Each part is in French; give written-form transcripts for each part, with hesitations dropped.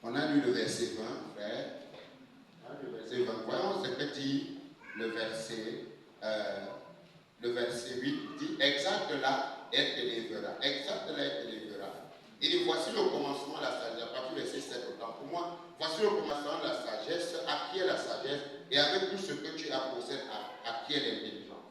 On a lu le verset 20, frère. Le verset 20. Voyons ce que dit le verset 8. Il dit, exalte là, elle te délivrera. Exalte là, elle te délivrera. Il dit, voici le commencement de la sagesse. À partir du verset 7 autant. Pour moi, voici le commencement de la sagesse. Acquiert la sagesse. Et avec tout ce que tu as possède, acquiert l'intelligence.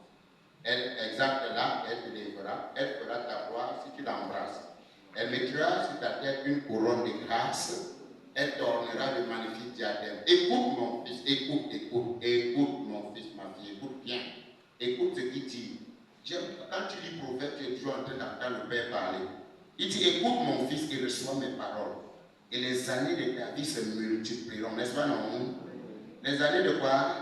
Elle exalte là, elle te délivrera. Elle fera ta gloire si tu l'embrasses. Elle mettra sur ta tête une couronne de grâce. Elle t'ornera de magnifiques diadèmes. Écoute mon fils, écoute mon fils, ma fille, écoute bien. Écoute ce qu'il dit. Quand tu lis prophète, tu es toujours en train d'entendre le Père parler. Il dit, écoute mon fils et reçois mes paroles. Et les années de ta vie se multiplieront, n'est-ce pas non? Les années de quoi?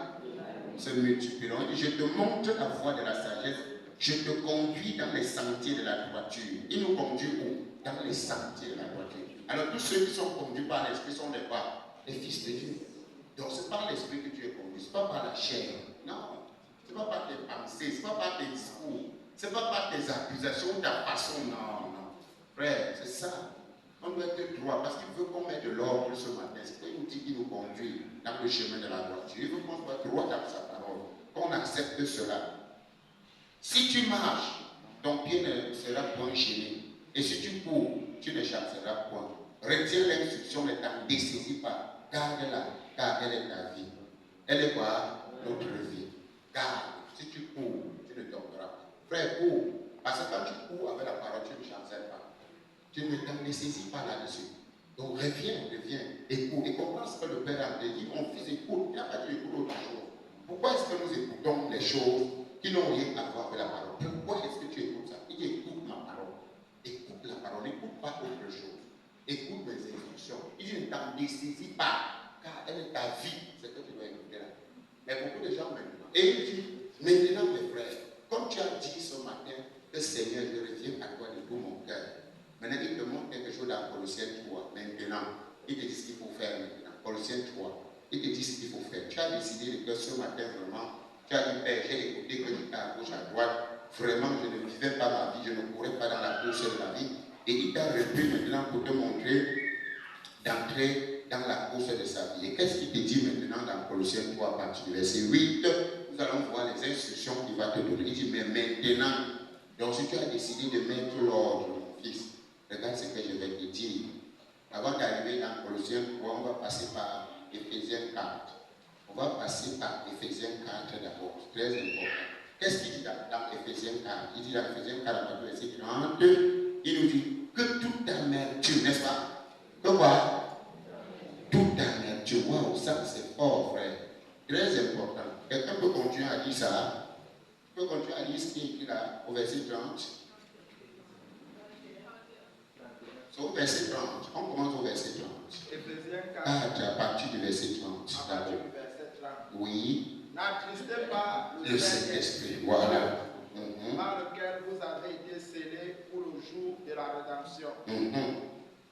Se multiplieront. Il dit, je te montre la voie de la sagesse. Je te conduis dans les sentiers de la droiture. Il nous conduit où? Dans les sentiers de la droiture. Alors tous ceux qui sont conduits par l'esprit sont des quoi? Les fils de Dieu. Donc c'est par l'esprit que tu es conduit, ce n'est pas par la chair. Non. Ce n'est pas par tes pensées, ce n'est pas par tes discours, ce n'est pas par tes accusations, ta façon. Non, non. Frère, c'est ça. On doit être droit parce qu'il veut qu'on mette de l'ordre ce matin. C'est pas une outil qui nous conduit dans le chemin de la droiture. Il veut qu'on soit droit dans sa parole, qu'on accepte cela. Si tu marches, ton pied ne sera point gêné. Et si tu cours, tu ne chasseras point. Retiens l'instruction, ne t'en dessaisis pas. Garde-la, car elle est ta vie. Elle est quoi? Notre vie. Garde. Si tu cours, tu ne tomberas pas. Frère, cours. Parce que quand tu cours avec la parole, tu ne chanceras pas. Tu ne t'en dessaisis pas là-dessus. Donc reviens, écoute. Et comprends ce que le Père a dit. Mon fils, écoute. Il n'a pas dit écoute autre chose. Pourquoi est-ce que nous écoutons les choses qui n'ont rien à voir avec la parole? Pourquoi est-ce que tu écoutes ça? Il dit écoute ma parole. Écoute la parole, n'écoute pas autre chose. Écoute mes instructions. Il dit ne t'en dessaisis pas, car elle est ta vie. C'est ce que tu dois écouter là. Mais beaucoup de gens maintenant. Et il dit, maintenant mes frères, comme tu as dit ce matin, que Seigneur, je reviens à toi de tout mon cœur. Maintenant, il te montre quelque chose dans Colossiens 3. Maintenant, il te dit ce qu'il faut faire maintenant. Colossiens 3. Il te dit ce qu'il faut faire. Tu as décidé que ce matin, vraiment, tu as dit, Père, j'ai écouté que j'étais à gauche, à droite. Vraiment, je ne vivais pas ma vie, je ne courais pas dans la course de la vie. Et il t'a repris maintenant pour te montrer d'entrer dans la course de sa vie. Et qu'est-ce qu'il te dit maintenant dans Colossiens 3, à partir du verset 8? Nous allons voir les instructions qu'il va te donner. Il dit, mais maintenant, donc si tu as décidé de mettre l'ordre, mon fils, regarde ce que je vais te dire. Avant d'arriver dans Colossiens 3, on va passer par Éphésiens 4. On va passer par Éphésiens 4 d'abord. C'est très important. Qu'est-ce qu'il dit dans Éphésiens 4? Il dit dans Éphésiens 4, à partir du verset 30, il nous dit que toute amertume, n'est-ce pas? Que quoi? Toute amertume. Waouh, ça c'est fort, frère. Très important. Quelqu'un peut continuer à dire ça? Peut continuer à dire ce qui est écrit là, au verset 30. C'est au verset 30. On commence au verset 30. Éphésiens 4. À partir du verset 30. À partir du verset 30. Oui. N'attristez pas Le Saint-Esprit. Voilà. Par lequel vous avez été scellés pour le jour de la rédemption.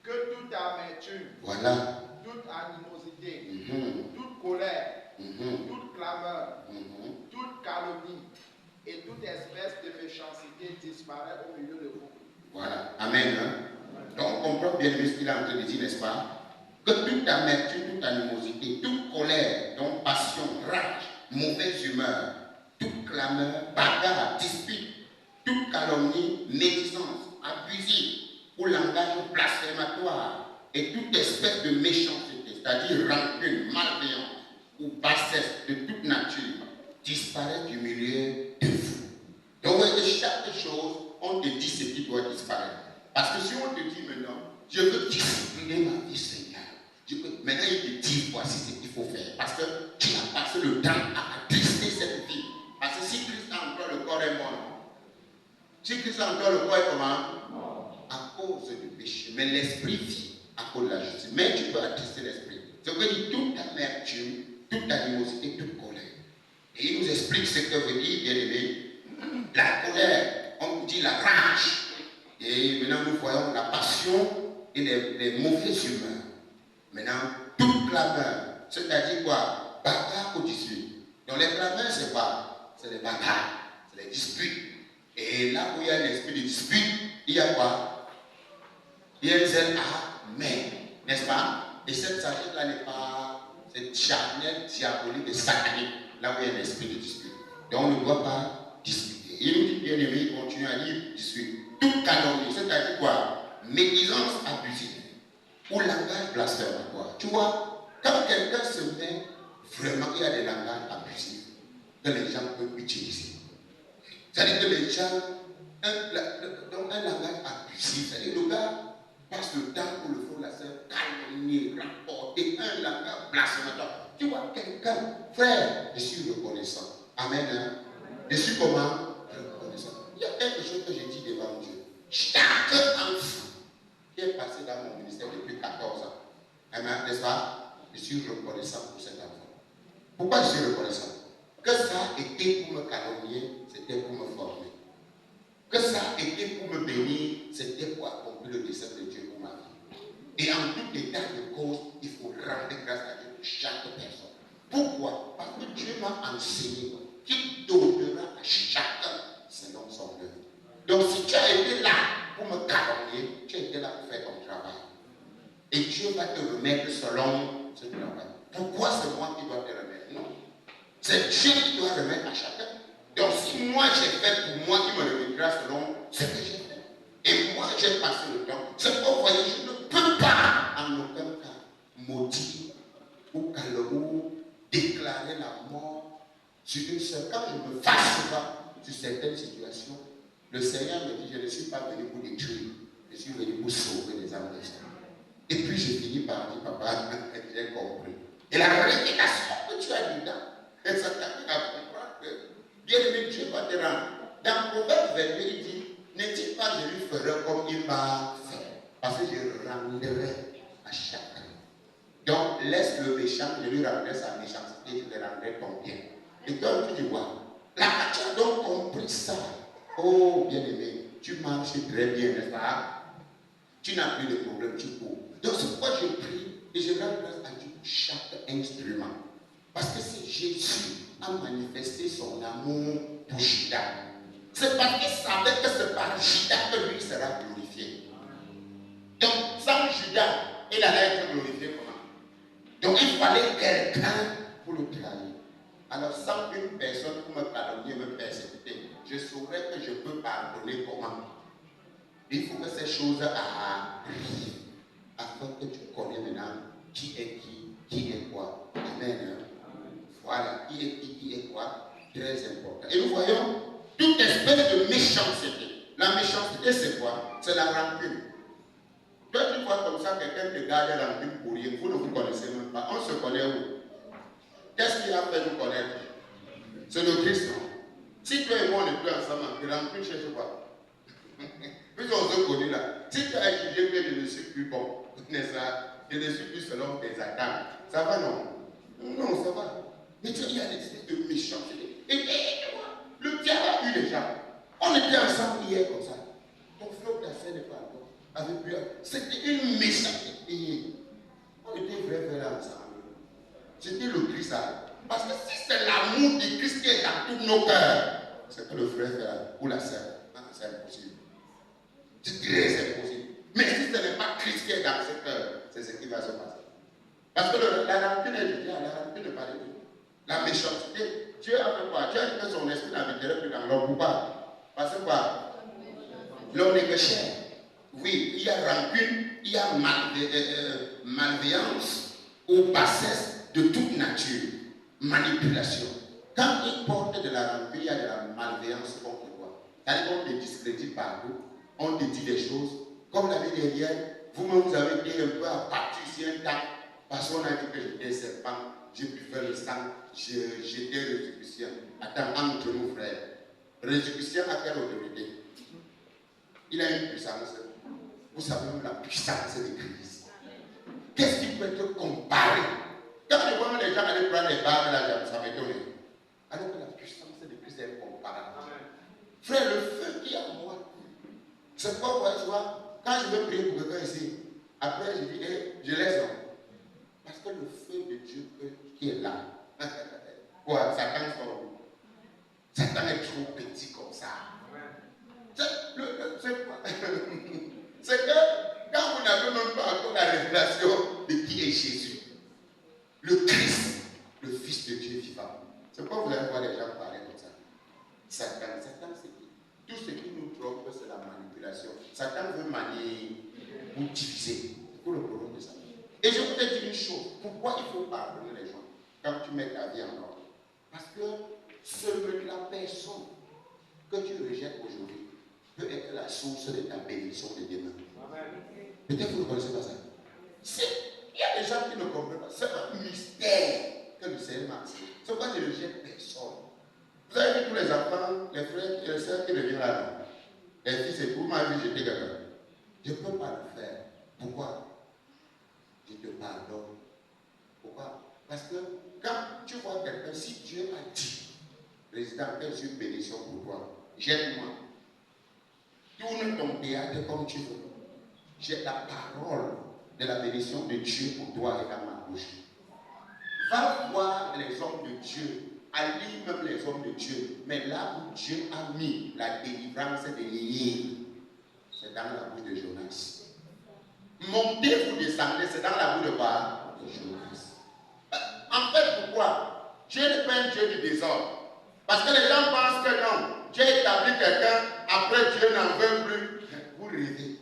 Que toute amertume, voilà, toute animosité, toute colère, toute clameur, toute calomnie et toute espèce de méchanceté disparaît au milieu de vous. Voilà. Amen. Hein? Donc on comprend bien ce qu'il est en train de dire, n'est-ce pas? Que toute amertume, toute animosité, toute colère, donc passion, rage, mauvaise humeur, toute clameur, bagarre, dispute, toute calomnie, médisance, abusive, ou langage blasphématoire, et toute espèce de méchanceté, c'est-à-dire rancune, malveillance ou bassesse de toute nature, disparaît du milieu de vous. Donc, de chaque chose, on te dit ce qui doit disparaître. Parce que si on te dit maintenant, je veux discipliner ma vie, Seigneur, maintenant il te dit voici ce qu'il faut faire. Parce que tu as passé le temps à attrister cette vie. Parce que si Christ a encore, le corps est mort. Si Christ a encore, le corps est comment? À cause du péché. Mais l'esprit vit à cause de la justice. Mais tu peux attrister l'esprit. C'est ce que dit toute amertume, toute animosité, toute colère. Et il nous explique ce que veut dire, bien aimé, la colère. On dit la rage. Et maintenant nous voyons la passion et les mauvaises humeurs. Maintenant, toute clameur, c'est-à-dire quoi? Bagarre au-dessus. Donc les clameurs, c'est quoi? C'est les bagarres, c'est les disputes. Et là où il y a un esprit de dispute, il y a quoi? Il y a un zèle à mais, n'est-ce pas? Et cette sagesse-là n'est pas cette charnelle diabolique et satanique, là où il y a un esprit de dispute. Donc on ne doit pas discuter. Il nous dit, bien aimé, il continue à dire, dispute. Toute calomnie, c'est-à-dire quoi? Médisance abusive ou langage blasphématoire. Tu vois, quand quelqu'un se met, vraiment, il y a des langages abusifs que les gens peuvent utiliser. C'est-à-dire que les gens, donc un langage abusif, c'est-à-dire que le gars passe le temps pour le faire la sœur, calomnier, rapporter un langage blasphématoire. Tu vois quelqu'un, frère, je suis reconnaissant. Amen. Hein? Je suis comment? Reconnaissant. Il y a quelque chose que j'ai dit devant Dieu. Chaque enfant qui est passé dans mon ministère depuis 14 ans, amen, n'est-ce pas? Je suis reconnaissant pour cet enfant. Pourquoi je suis reconnaissant? Que ça a été pour me calomnier, c'était pour me former. Que ça a été pour me bénir, c'était pour accomplir le dessein de Dieu pour ma vie. Et en tout état de cause, il faut rendre grâce à Dieu pour chaque personne. Pourquoi? Parce que Dieu m'a enseigné qu'il donnera à chacun selon son œuvre. Donc si tu as été là pour me calomnier, tu as été là pour faire ton travail. Et Dieu va te remettre selon ce travail. Pourquoi c'est moi qui dois te remettre? Non. C'est Dieu qui doit remettre à chacun. Donc si moi j'ai fait pour moi, qui me remettra selon ce que j'ai fait. Et moi j'ai passé le temps. C'est pourquoi vous voyez, je ne peux pas en aucun cas maudire ou calomnier, déclarer la mort sur une seule. Quand je me fâche pas sur certaines situations, le Seigneur me dit, je ne suis pas venu pour détruire, je suis venu pour sauver les âmes des gens. Et puis j'ai fini par dire, papa, j'ai compris. Et la révélation que tu as dedans, ça t'amène à comprendre que, bien aimé, Dieu va te rendre. Dans Proverbe 22, il dit, n'est-il pas je lui ferai comme il m'a fait? Parce que je rendrai à chacun. Donc laisse le méchant, je lui rendrai sa méchanceté, je lui rendrai ton bien. Et toi, tu dis, vois, là, tu as donc compris ça. Oh, bien aimé, tu marches très bien, n'est-ce pas? Tu n'as plus de problème, tu cours. Donc c'est pourquoi je prie et je rends grâce à Dieu pour chaque instrument. Parce que c'est Jésus a manifesté son amour pour Judas. C'est parce qu'il savait que c'est par Judas que lui sera glorifié. Donc sans Judas, il allait être glorifié comment? Donc il fallait quelqu'un pour le trahir. Alors sans une personne pour me pardonner, me persécuter, je saurais que je peux pardonner comment? Il faut que ces choses arrivent afin que tu connais maintenant qui est quoi. Amen. Voilà, qui est quoi. Très important. Et nous voyons toute espèce de méchanceté. La méchanceté, c'est quoi? C'est la rancune. Toi, tu vois comme ça, quelqu'un te garde la rancune pour rien. Vous ne vous connaissez même pas. On se connaît où? Qu'est-ce qui a fait nous connaître? C'est le Christ. Si toi et moi, on n'est plus ensemble, la rancune cherche quoi? Puisqu'on se connaît là, si tu as jugé que je ne suis plus bon, n'est-ce pas? Je ne suis plus selon tes attaques. Ça va, non? Non, ça va. Mais tu as une espèce de méchanceté. Et tu vois, le diable a eu des gens. On était ensemble hier comme ça. Ton frère d'affaires n'est pas encore. Avec lui, c'était une méchanceté. On était vrais ensemble. C'était le Christ. Parce que si c'est l'amour du Christ qui est dans tous nos cœurs, c'est que le frère ou la sœur, c'est impossible. C'est très impossible. Mais si ce n'est pas Christ qui est dans ce cœur, c'est ce qui va se passer. Parce que la rancune est du diable, la rancune n'est pas de Dieu. La méchanceté, Dieu a fait quoi? Dieu a dit que son esprit n'habiterait plus dans l'homme. Pourquoi? Parce que quoi? L'homme n'est que chair. Oui, il y a rancune, il y a malveillance ou bassesse de toute nature, manipulation. Quand il porte de la rancune, il y a de la malveillance contre toi. C'est-à-dire qu'on te discrédite partout, on te dit des choses. Comme l'année dernière, vous-même vous avez été un peu abattu sur un temps, parce qu'on a dit que j'étais serpent, j'ai buvais le sang, j'étais réjouissant. Attends, entre nous frères, réjouissant à quelle autorité? Il a une puissance. Vous savez même la puissance de Christ. Qu'est-ce qui peut être comparé? Quand je vois les gens aller prendre les barres là, ça m'étonne. Alors que la puissance de Christ est incomparable. Frère, le feu qui est en moi, c'est pourquoi, tu vois, quand je veux prier pour quelqu'un ici, après je dis, je laisse. Parce que le feu de Dieu qui est là, quoi, Satan sort. Satan est trop petit comme ça. C'est que quand vous n'avez même pas encore la révélation de qui est Satan, c'est qui? Tout ce qui nous trompe, c'est la manipulation. Satan veut manier ou diviser. C'est pour le problème de ça. Et je vais te dire une chose. Pourquoi il faut pardonner les gens quand tu mets ta vie en ordre? Parce que seule la personne que tu rejettes aujourd'hui peut être la source de ta bénédiction de demain. Peut-être que vous ne connaissez pas ça. Il y a des gens qui ne comprennent pas. C'est un mystère que le Seigneur m'a dit. C'est pourquoi je ne rejette personne. Vous avez vu tous les enfants, les frères et les sœurs qui reviennent là-dedans. Les fils et tout, ma vie, j'étais quelqu'un. Je ne peux pas le faire. Pourquoi? Je te pardonne. Pourquoi? Parce que quand tu vois quelqu'un, si Dieu a dit, président, quelle est une bénédiction pour toi, jette-moi. Tourne ton théâtre comme tu veux. J'ai la parole de la bénédiction de Dieu pour toi et dans ma bouche. Va voir les hommes de Dieu. Allie même les hommes de Dieu. Mais là où Dieu a mis la délivrance de Ninive, c'est dans la bouche de Jonas. Montez, vous descendez, c'est dans la bouche de quoi? De Jonas. En fait, pourquoi? Dieu n'est pas un Dieu du désordre. Parce que les gens pensent que non, Dieu établit quelqu'un, après Dieu n'en veut plus. Vous rêvez.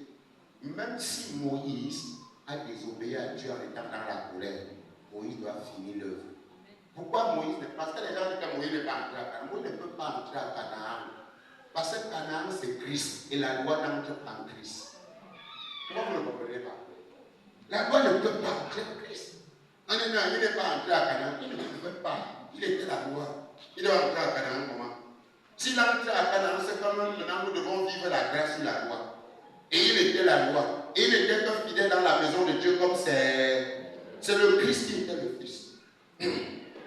Même si Moïse a désobéi à Dieu en étant dans la colère, Moïse doit finir l'œuvre. Pourquoi Moïse? Parce que les gens disent que Moïse n'est pas entré à Canaan. Moïse ne peut pas entrer à Canaan. Parce que Canaan, c'est Christ. Et la loi n'entre pas en Christ. Pourquoi vous ne comprenez pas? La loi ne peut pas entrer en Christ. Non, il n'est pas entré à Canaan. Il ne pouvait pas. Il était la loi. Il doit entrer à Canaan comment? S'il entre à Canaan, c'est quand même maintenant nous devons vivre la grâce sur la loi. Et il était la loi. Et il était que fidèle dans la maison de Dieu comme c'est le Christ qui était le Fils.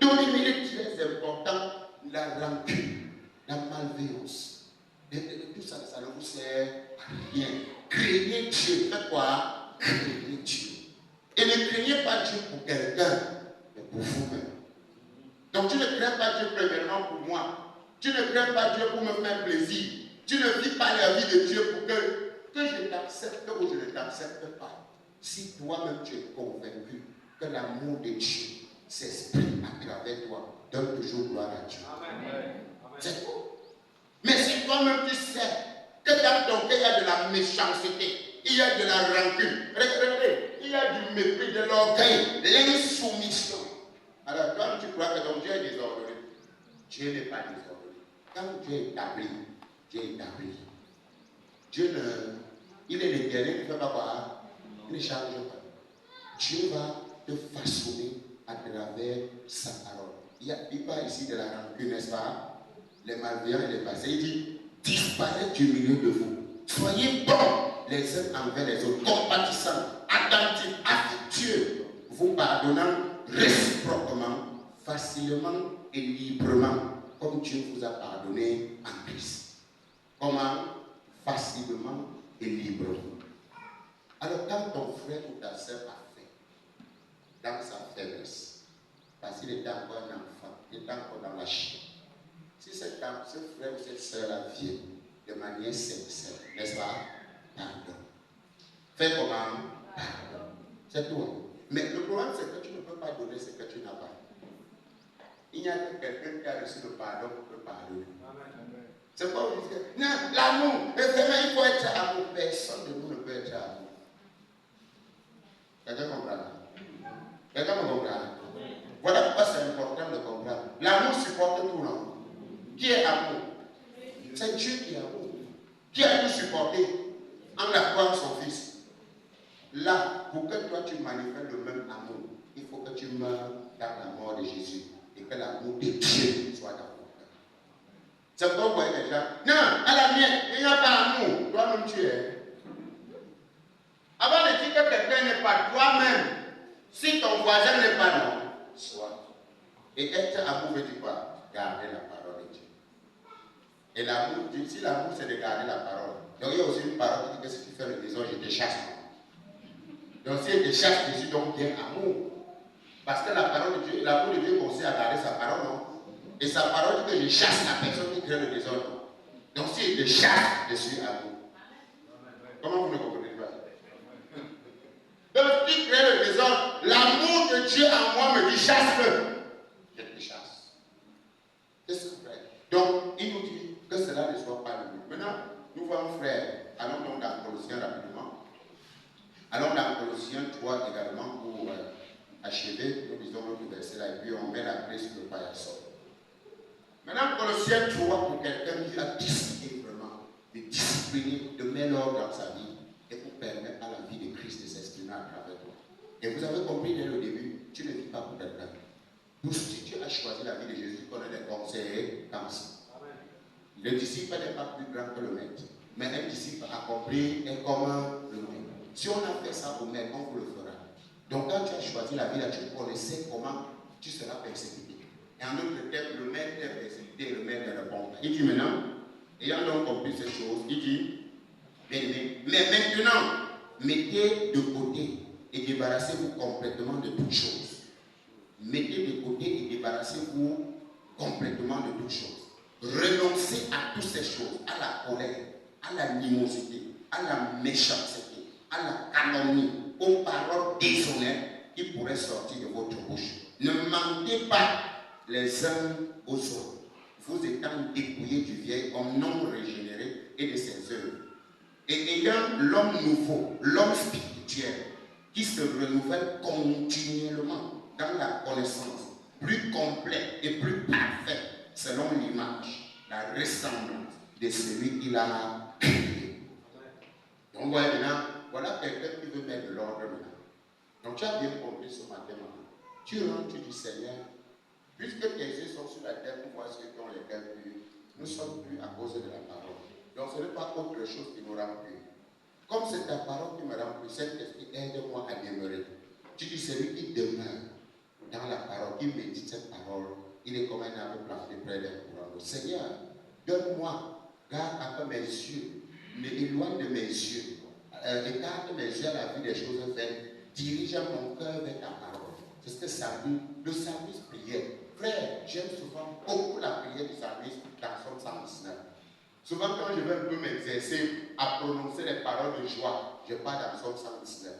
Donc il est très important la rancune, la malveillance. Tout ça, ça ne vous sert à rien. Craignez Dieu. Faites quoi? Craignez Dieu. Et ne craignez pas Dieu pour quelqu'un, mais pour vous-même. Donc tu ne crains pas Dieu premièrement pour moi. Tu ne crains pas Dieu pour me faire plaisir. Tu ne vis pas la vie de Dieu pour que je t'accepte ou je ne t'accepte pas. Si toi-même tu es convaincu que l'amour de Dieu s'exprime à travers toi, donne toujours gloire à Dieu. Amen. C'est tout. Mais si toi-même tu sais que dans ton cœur il y a de la méchanceté, il y a de la rancune, regardez, il y a du mépris, de l'orgueil, l'insoumission. Alors quand tu crois que ton Dieu est désordonné, Dieu n'est pas désordonné. Quand Dieu est établi, Dieu est établi. Dieu il est l'éternel, il ne fait pas quoi? Il ne change pas. Dieu va te façonner à travers sa parole. Il parle ici de la rancune, n'est-ce pas? Les malveillants et les passés. Il dit, disparaît du milieu de vous. Soyez bons les uns envers les autres, compatissants, attentifs, affectueux, vous pardonnant réciproquement, facilement et librement, comme Dieu vous a pardonné en Christ. Comment? Facilement et librement. Alors quand ton frère ou ta soeur a fait, dans sa faiblesse, parce qu'il est encore un enfant, il est encore dans la chair, si ce frère ou cette soeur-là vient de manière sincère, n'est-ce pas? Pardon. Fais comment? Pardon. C'est tout. Mais le problème, c'est que tu ne peux pas donner ce que tu n'as pas. Il n'y a que quelqu'un qui a reçu le pardon pour te pardonner. Amen. C'est pas vous dire, non, l'amour, il faut être amour. Personne de nous ne peut être amour. Quelqu'un comprend? Quelqu'un me comprend? Voilà pourquoi c'est important de comprendre. L'amour supporte tout, non? Qui est amour? C'est Dieu qui est amour. Qui a tout supporté en la croix de son Fils? Là, pour que toi tu manifestes le même amour, il faut que tu meurs dans la mort de Jésus et que l'amour de Dieu soit dans ton cœur. C'est pourquoi vous voyez les gens, non, à la mienne, il n'y a pas d'amour. Toi-même tu es. Avant de dire que quelqu'un n'est pas toi-même, si ton voisin n'est pas non, sois. Et être amour veut dire quoi? Garder la parole de Dieu. Et l'amour, si l'amour c'est de garder la parole. Donc il y a aussi une parole qui dit que si tu fais le désordre, je te chasse. Donc si elle te chasse, Jésus donc bien amour. Parce que la parole de Dieu, l'amour de Dieu consiste à garder sa parole, non? Et sa parole dit que je chasse la personne qui crée le désordre. Donc si elle te chasse, je suis amour. Comment vous ne comprenez pas? Donc qui crée le désordre, l'amour de Dieu en moi me dit chasse-le. Je te chasse. C'est ça, frère. Donc il nous dit, maintenant pour achever, nous lisons notre verset là et puis on met la clé sur le paillasson. Maintenant, Colossiens 3, pour quelqu'un qui a décidé vraiment de discipliner, de mettre l'ordre dans sa vie et pour permettre à la vie de Christ de s'exprimer à travers toi. Et vous avez compris dès le début, tu ne vis pas pour quelqu'un. Si tu as choisi la vie de Jésus, connais les conseils comme ça. Le disciple n'est pas plus grand que le maître, mais un disciple accompli est comme le maître. Si on a fait ça au maître, on vous le fera. Donc quand tu as choisi la vie là, tu connaissais comment tu seras persécuté. Et en d'autres termes, le maître est persécuté et le maître ne répond pas. Il dit maintenant, ayant donc compris ces choses, il dit, mais maintenant, mettez de côté et débarrassez-vous complètement de toutes choses. Mettez de côté et débarrassez-vous complètement de toutes choses. Renoncez à toutes ces choses, à la colère, à l'animosité, à la méchanceté, à la calomnie, aux paroles déshonnêtes qui pourraient sortir de votre bouche. Ne mentez pas les uns aux autres, vous étant dépouillés du vieil homme non régénéré et de ses œuvres, et ayant l'homme nouveau, l'homme spirituel, qui se renouvelle continuellement dans la connaissance, plus complète et plus parfaite, selon l'image, la ressemblance de celui qui l'a créé. Donc voilà quelqu'un qui veut mettre de l'ordre maintenant. Donc tu as bien compris ce matin. Tu rentres, tu dis Seigneur, puisque tes yeux sont sur la terre pour voir ce que les cœurs purs, nous sommes purs à cause de la parole. Donc ce n'est pas autre chose qui nous rend purs. Comme c'est ta parole qui me rend pur, cette esprit aide-moi à demeurer. Tu dis celui qui demeure dans la parole, qui médite cette parole, il est comme un arbre planté près d'un courant. Seigneur, donne-moi, garde un peu mes yeux, éloigne de mes yeux, écarte mes yeux à la vue des choses vaines, dirige mon cœur vers ta parole. C'est ce que ça dit, le service prière. Frère, j'aime souvent beaucoup la prière du service dans Somme 119. Souvent quand je veux un peu m'exercer à prononcer les paroles de joie, je pars dans Somme 119.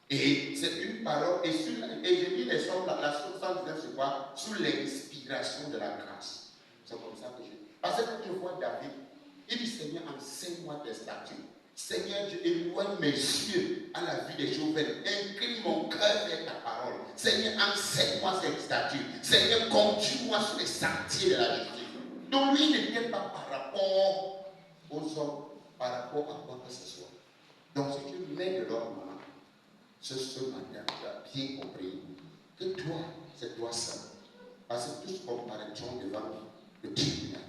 Et c'est une parole, et je lis les Sommes dans la Somme 119 sur quoi? Sous l'inspiration de la grâce. C'est comme ça que je dis. Parce que quand je vois David, il dit Seigneur, enseigne-moi tes statuts. Seigneur, Dieu, éloigne mes yeux à la vue des choses vaines. Incline mon cœur vers ta parole. Seigneur, enseigne-moi ces statuts. Seigneur, conduis-moi sur les sentiers de la justice. Donc lui, il ne vient pas par rapport aux hommes, par rapport à quoi que ce soit. Donc si tu mets de l'ordre, ce matin, tu as bien compris que toi, c'est toi seul. Parce que tous comparaîtront devant le tribunal.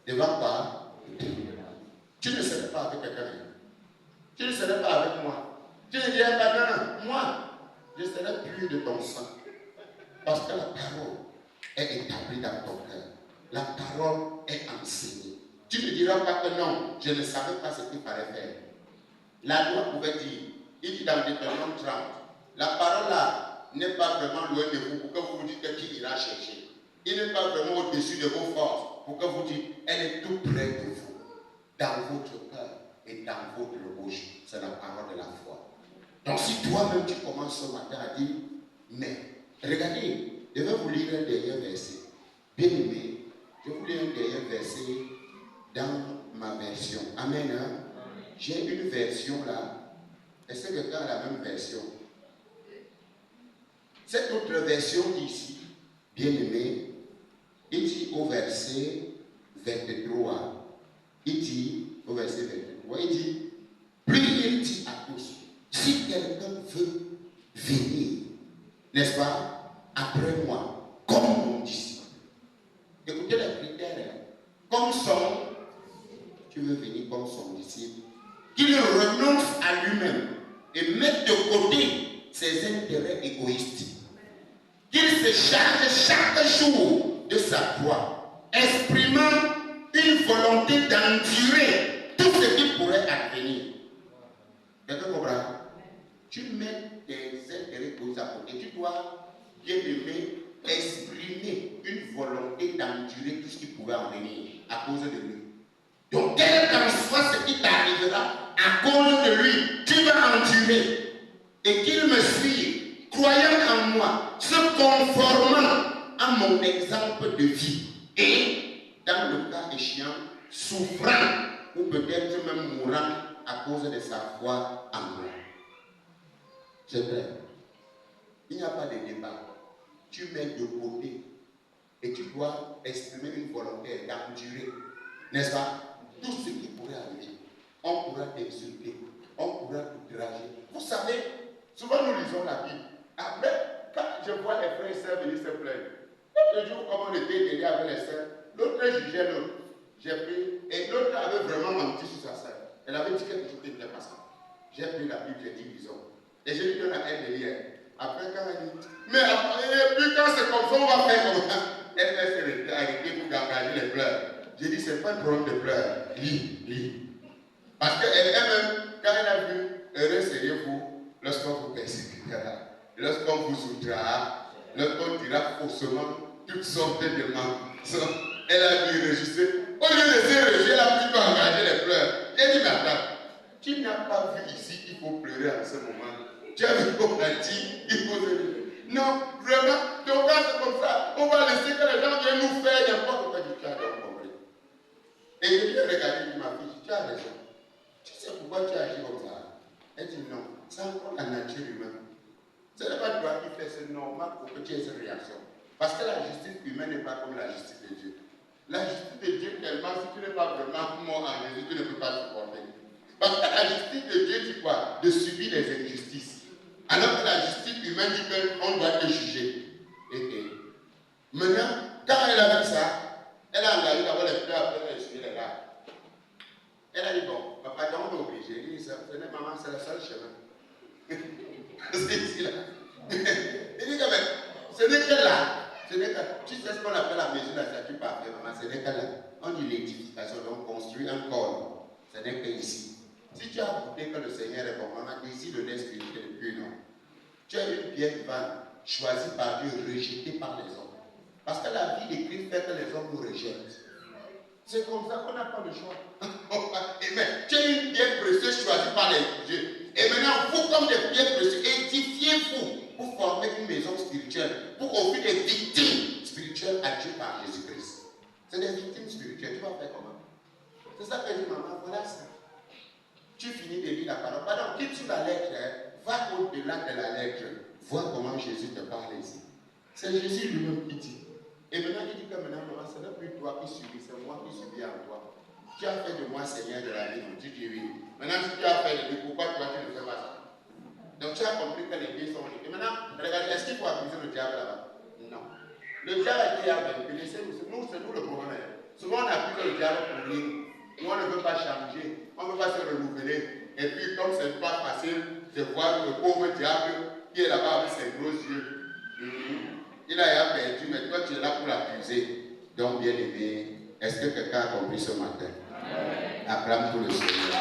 Devant quoi? Le tribunal. Tu ne serais pas avec quelqu'un. Tu ne serais pas avec moi. Tu ne dirais pas, non, moi, je serai plus de ton sang. Parce que la parole est établie dans ton cœur. La parole est enseignée. Tu ne diras pas que non, je ne savais pas ce qu'il fallait faire. La loi pouvait dire, il dit dans Deutéronome 30, la parole là n'est pas vraiment loin de vous pour que vous vous dites qui ira chercher. Il n'est pas vraiment au-dessus de vos forces pour que vous dites, elle est tout près de vous, dans votre cœur et dans votre bouche. C'est la parole de la foi. Donc si toi-même tu commences ce matin à dire, mais regardez, je vais vous lire un dernier verset. Bien aimé, je vous lis un dernier verset dans ma version. Amen. Hein? J'ai une version là. Est-ce que quelqu'un a la même version? Cette autre version ici, bien aimé, il dit au verset 23, il dit au verset 23, il dit, puis il dit à tous, si quelqu'un veut venir, n'est-ce pas, après moi, comme mon disciple. Écoutez les critères, comme son, tu veux venir comme son disciple, qu'il renonce à lui-même et mette de côté ses intérêts égoïstes. Qu'il se charge chaque jour de sa croix, exprimant une volonté d'endurer tout ce qui pourrait advenir. Quelqu'un comprend? Tu mets tes intérêts égoïstes à côté. Tu dois, bien aimé, exprimer une volonté d'endurer tout ce qui pourrait en venir à cause de lui. Donc, quel qu'en soit ce qui t'arrivera à cause de lui, tu vas endurer. Et qu'il me suive, croyant en moi, se conformant à mon exemple de vie. Et, dans le cas échéant, souffrant ou peut-être même mourant à cause de sa foi en moi. C'est vrai. Il n'y a pas de débat. Tu mets de côté et tu dois exprimer une volonté d'endurer. N'est-ce pas? Tout ce qui pourrait arriver. On pourra t'insulter, on pourra t'outrager. Vous savez, souvent nous lisons la Bible. Après, quand je vois les frères et sœurs venir se plaindre, l'autre jour, comme on était derrière avec les sœurs, l'autre jugeait l'autre. J'ai pris, et l'autre avait vraiment menti sur sa sœur. Elle avait dit quelque chose qui ne voulait pas ça. J'ai pris la Bible, j'ai dit lisons. Et je lui donne à elle de lire. Après, quand elle dit, mais après, puis quand c'est comme ça, on va faire comme ça. Elle s'est arrêtée pour engager les pleurs. J'ai dit, c'est pas un problème de pleurs. Lis. Parce qu'elle-même, quand elle a vu, heureux seriez-vous lorsqu'on vous persécutera, lorsqu'on vous outrera, lorsqu'on dira faussement toutes sortes de mensonges. Elle a vu réjouir. Au lieu de se réjouir, elle a plutôt engagé les pleurs. J'ai dit, mais attends, tu n'as pas vu ici qu'il faut pleurer en ce moment. Tu as vu qu'on a dit, il faut se réjouir. Non, vraiment, donc quand c'est comme ça, on va laisser que les gens viennent nous faire n'importe quoi. Tu as donc compris. Et je lui ai regardé, il m'a dit, tu as raison. Tu sais pourquoi tu agis comme ça? Elle dit non, c'est encore la nature humaine. Ce n'est pas toi qui fais, c'est normal pour que tu aies cette réaction. Parce que la justice humaine n'est pas comme la justice de Dieu. La justice de Dieu, tellement, si tu n'es pas vraiment mort en Jésus, tu ne peux pas supporter. Parce que la justice de Dieu dit quoi? De subir les injustices. Alors que la justice humaine dit qu'on doit te juger. Et maintenant, quand elle a vu ça, elle a engagé d'abord les pleurs, après elle a suivi les larmes. Elle a dit, bon, papa, on est obligé. Il dit, maman, c'est le seul chemin. C'est ici, là. Il dit, quand même, ce n'est que là. Tu sais ce qu'on appelle la mesure de la statue parfaite, maman, ce n'est que là. On dit l'édification, donc on construit un corps. Ce n'est que ici. Si tu as goûté que le Seigneur est bon, maman, ici le lait spirituel est plus non. Tu as une pierre divine choisie par Dieu, rejetée par les hommes. Parce que la vie de Christ fait que les hommes nous rejettent. C'est comme ça qu'on n'a pas le choix. Amen. Tu es une pierre précieuse choisie par les dieux. Et maintenant, vous, comme des pierres précieuses, édifiez-vous pour former une maison spirituelle, pour offrir des victimes spirituelles à Dieu par Jésus-Christ. C'est des victimes spirituelles. Tu vas faire comment? C'est ça que dit maman, voilà ça. Tu finis de lire la parole. Pardon, quitte sur la lettre, va au-delà de la lettre. Vois comment Jésus te parle ici. C'est Jésus lui-même qui dit. Et maintenant, il dit que maintenant, maman, ce n'est plus toi qui subis, c'est moi qui subis en toi. Tu as fait de moi Seigneur de la vie, tu dis oui. Maintenant, si tu as fait de lui, pourquoi toi tu ne fais pas ça? Donc tu as compris que les deux sont liés. Et maintenant, regardez, est-ce qu'il faut accuser le diable là-bas? Non. Le diable qui a vaincu, c'est nous le problème. Souvent on accuse le diable pour rien. Nous on ne veut pas changer, on ne veut pas se renouveler. Et puis comme ce n'est pas facile de voir le pauvre diable qui est là-bas avec ses gros yeux. Il a perdu, mais toi tu es là pour l'accuser. Donc, bien aimé, est-ce que quelqu'un a compris ce matin? Acclame pour le Seigneur.